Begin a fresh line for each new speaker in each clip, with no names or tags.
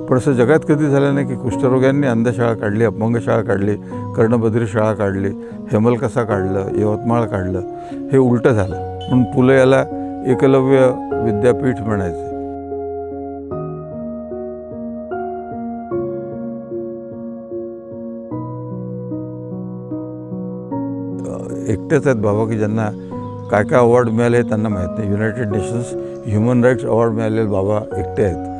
पण असं जगात कधी झालं नाही की कुष्ठरोग्यांनी अंधशाळा काढली, अपंग शाळा काढली, कर्णबधिर शाळा काढली, हेमलकसा काढलं, यवतमाळ काढलं. हे उलटं झालं. म्हणून पुले याला एकलव्य विद्यापीठ म्हणायचे. एकटेच आहेत बाबा की ज्यांना काय काय अवॉर्ड मिळाले हे त्यांना माहीत नाही. United Nations human rights award मिळालेले बाबा एकटे आहेत.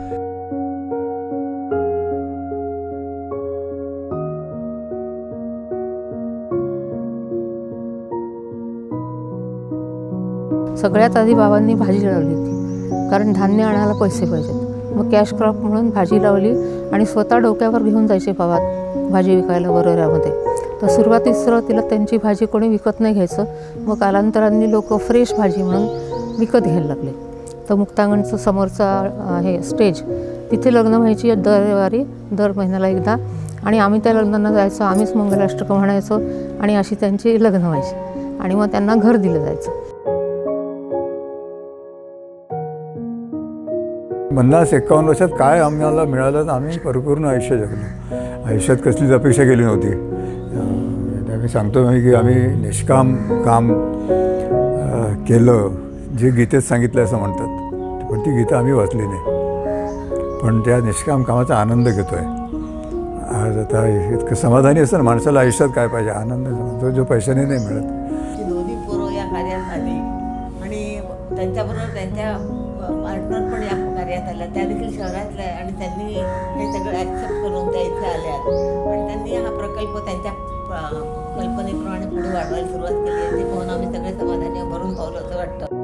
सगळ्यात आधी बाबांनी भाजी लावली होती, कारण धान्य आणायला पैसे पाहिजेत. मग कॅश क्रॉप म्हणून भाजी लावली आणि स्वतः डोक्यावर घेऊन जायचे बाबा भाजी विकायला बरोऱ्यामध्ये. तर सुरुवातीला त्यांची भाजी कोणी विकत नाही घ्यायचं. मग कालांतरांनी लोक फ्रेश भाजी म्हणून विकत घ्यायला लागले. तर मुक्तांगणचं समोरचा हे स्टेज, तिथे लग्न व्हायची दर रविवारी, दर महिन्याला एकदा. आणि आम्ही त्या लग्नांना जायचो, आम्हीच मंगलाष्टकं म्हणायचो आणि अशी त्यांची लग्न व्हायची. आणि मग त्यांना घर दिलं जायचं.
50-51 वर्षात काय आम्हाला मिळालं, आम्ही परिपूर्ण आयुष्य जगलो. आयुष्यात कसलीच अपेक्षा केली नव्हती. मी सांगतो की आम्ही निष्काम काम केलं, जे गीतेत सांगितलं असं म्हणतात. पण ती गीता आम्ही वाचली नाही, पण त्या निष्काम कामाचा आनंद घेतो आहे. आज आता इतकं समाधानी असतं ना माणसाला. आयुष्यात काय पाहिजे? आनंद, जो पैशाने नाही मिळत.
दोन्ही पोरं या कार्यात आली आणि त्यांच्याबरोबर त्यांच्या पार्टनर पण या कार्यात आल्या. त्या देखील शहरातल्या आहे आणि त्यांनी हे सगळं ॲक्सेप्ट करून त्या इथे आल्यात आणि त्यांनी हा प्रकल्प त्यांच्या कल्पनेप्रमाणे पुढे वाढवायला सुरुवात केली आहे. ते पाहून आम्ही सगळे समाधानी भरून पावलं असं वाटतं.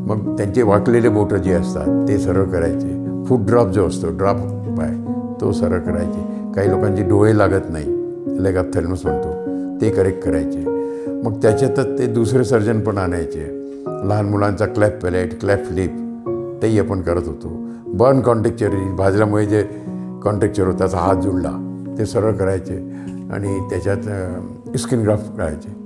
मग त्यांचे वाकलेले बोटं जे असतात ते सरळ करायचे. फूट ड्रॉप जो असतो, ड्रॉप पाय, तो सरळ करायचे. काही लोकांचे डोळे लागत नाही, लेग ऑप्थॅल्मस म्हणतो, ते करेक्ट करायचे. मग त्याच्यातच ते दुसरे सर्जन पण आणायचे. लहान मुलांचा क्लॅप पॅलेट, क्लॅप लिप, तेही आपण करत होतो. बर्न कॉन्ट्रॅक्चर, भाजल्यामुळे जे कॉन्ट्रॅक्चर होता, त्याचा हात जुळला, ते सरळ करायचे आणि त्याच्यात स्किन ग्राफ्ट करायचे.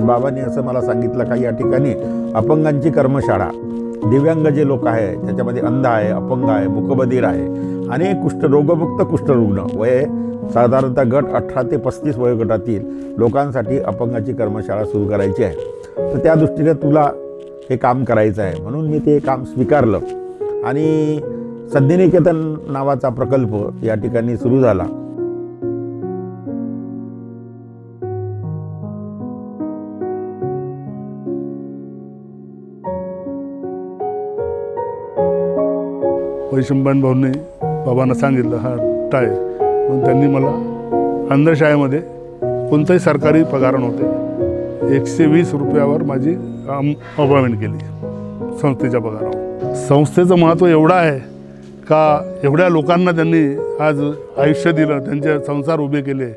बाबांनी असं मला सांगितलं का या ठिकाणी अपंगांची कर्मशाळा, दिव्यांग जे लोक आहे त्याच्यामध्ये अंध आहे, अपंग आहे, मुकबधीर आहे आणि रोगमुक्त कुष्ठरुग्ण, वय साधारणतः गट 18 ते 35 वयोगटातील लोकांसाठी अपंगाची कर्मशाळा सुरू करायची आहे. तर त्या दृष्टीने तुला हे काम करायचं आहे म्हणून मी ते काम स्वीकारलं आणि संधिनिकेतन नावाचा प्रकल्प या ठिकाणी सुरू झाला.
वैशंपायन भाऊंनी बाबांना सांगितलं हा टाय. मग त्यांनी मला अंधशाळेमध्ये कोणताही सरकारी पगार नव्हते, 120 रुपयावर माझी अपॉइंटमेंट केली संस्थेच्या पगारावर. संस्थेचं महत्त्व एवढं आहे का एवढ्या लोकांना त्यांनी आज आयुष्य दिलं, त्यांचे संसार उभे केले.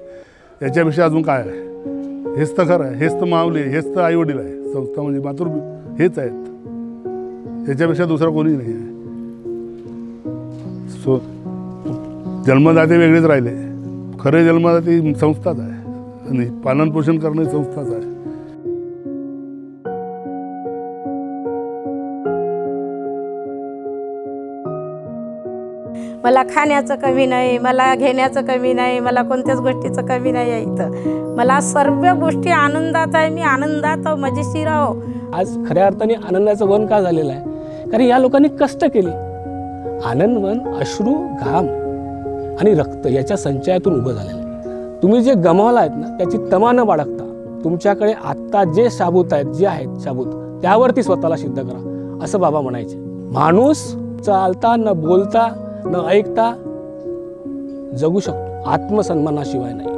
याच्यापेक्षा अजून काय आहे? हेच तर खरं आहे, हेच तर माऊली, हेच तर आईवडील आहे. संस्था म्हणजे मातृ हेच आहेत, याच्यापेक्षा दुसरा कोणी नाही आहे. सो जन्मदाते वेगळेच राहिले, खरे जन्मदाते संस्थाच आहे आणि पालनपोषण करणे संस्थाच आहे.
मला खाण्याचं कमी नाही, मला घेण्याचं कमी नाही, मला कोणत्याच गोष्टीचं कमी नाही आहे. इथं मला सर्व गोष्टी आनंदात आहे. मी आनंदात मजेशीर आहो.
आज खऱ्या अर्थाने आनंदाचं वन का झालेलं आहे? कारण या लोकांनी कष्ट केले. आनंदवन अश्रू, घाम आणि रक्त याच्या संचयातून उभं झालेलं आहे. तुम्ही जे गमावला आहेत ना त्याची तमा न बाळगता तुमच्याकडे आत्ता जे शाबूत आहेत, जे आहेत शाबूत, त्यावरती स्वतःला सिद्ध करा असं बाबा म्हणायचे. माणूस चालता न बोलता न ऐकता जगू शकतो, आत्मसन्मानाशिवाय नाही.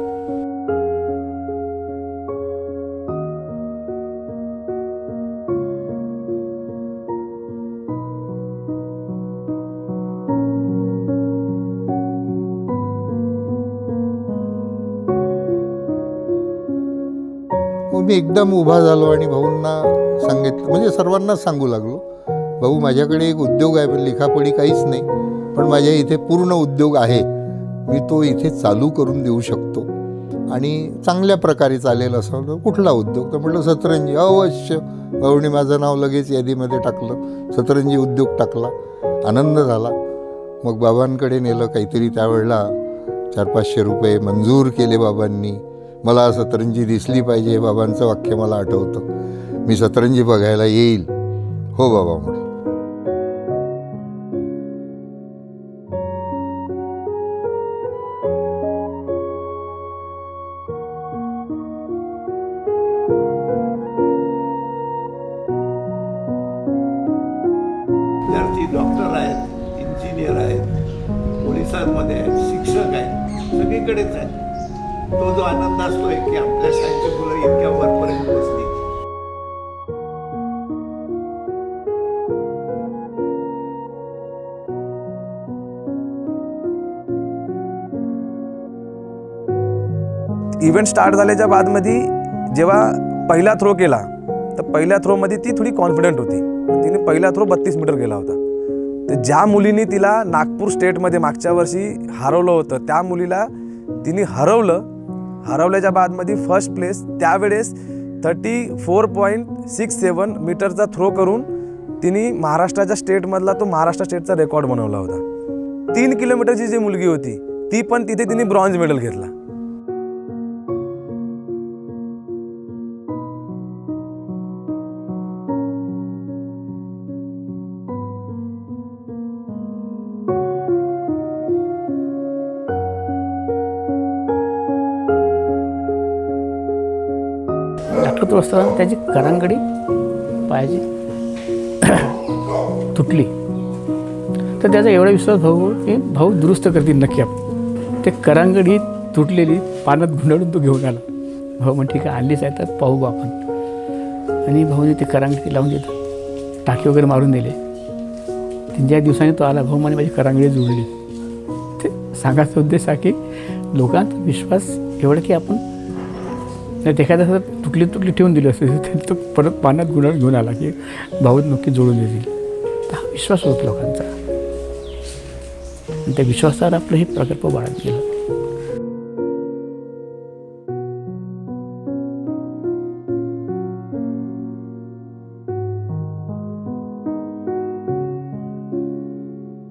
मग मी एकदम उभा झालो आणि भाऊंना सांगितलं, म्हणजे सर्वांनाच सांगू लागलो, भाऊ माझ्याकडे एक उद्योग आहे, पण लिखापडी काहीच नाही, पण माझ्या इथे पूर्ण उद्योग आहे, मी तो इथे चालू करून देऊ शकतो आणि चांगल्या प्रकारे चालेल. असं कुठला उद्योग? तर म्हटलं सतरंजी. अवश्य. भाऊने माझं नाव लगेच यादीमध्ये टाकलं, सतरंजी उद्योग टाकला. आनंद झाला. मग बाबांकडे नेलं. काहीतरी त्यावेळेला 400-500 रुपये मंजूर केले बाबांनी. मला सतरंजी दिसली पाहिजे, बाबांचं वाक्य मला आठवतं, मी सतरंजी बघायला येईल. हो बाबा म्हणे.
विद्यार्थी डॉक्टर आहेत, इंजिनियर आहेत, पोलिसांमध्ये आहेत, शिक्षक आहेत, सगळीकडेच आहेत. तो जो आनंद असतोय की आपल्या शाळेची मुलं इतक्या वरपर्यंत पोहोचली.
इव्हेंट स्टार्ट झाल्याच्या बादमध्ये जेव्हा पहिला थ्रो केला तर पहिल्या थ्रोमध्ये ती थोडी कॉन्फिडंट होती. तिने पहिला थ्रो 32 मीटर केला होता. तर ज्या मुलीने तिला नागपूर स्टेटमध्ये मागच्या वर्षी हरवलं होतं त्या मुलीला तिने हरवल्याच्या बादमध्ये फर्स्ट प्लेस त्यावेळेस 34.67 मीटरचा थ्रो करून तिने महाराष्ट्राच्या स्टेटमधला तो महाराष्ट्र स्टेटचा रेकॉर्ड बनवला होता. 3 किलोमीटरची जी मुलगी होती ती पण तिथे तिने ब्रॉन्झ मेडल घेतला.
दाखवत असताना त्याची करंगडी पायाची तुटली. तर त्याचा एवढा विश्वास की भाऊ दुरुस्त करतील नक्की. ते करंगडी तुटलेली पाण्यात गुंडाळून तो घेऊन आला. भाऊ म्हण ठीक आहे आणलीच आहे तर पाहू आपण. आणि भाऊने ते करंगडी लावून दिलं, टाकी वगैरे मारून दिले. 3-4 दिवसांनी तो आला. भाऊ म्हणे माझी करंगडी जुळली. ते सांगायचा उद्देश हा की लोकांचा विश्वास एवढं की आपण नाही एखाद्या तुटली ठेवून दिली असते तो परत पाण्यात गुंडाळून घेऊन आला की भाऊ नक्की जोडून देतील. तर हा विश्वास होता लोकांचा. त्या विश्वासावर आपलं हे प्रकल्प वाढत गेलं.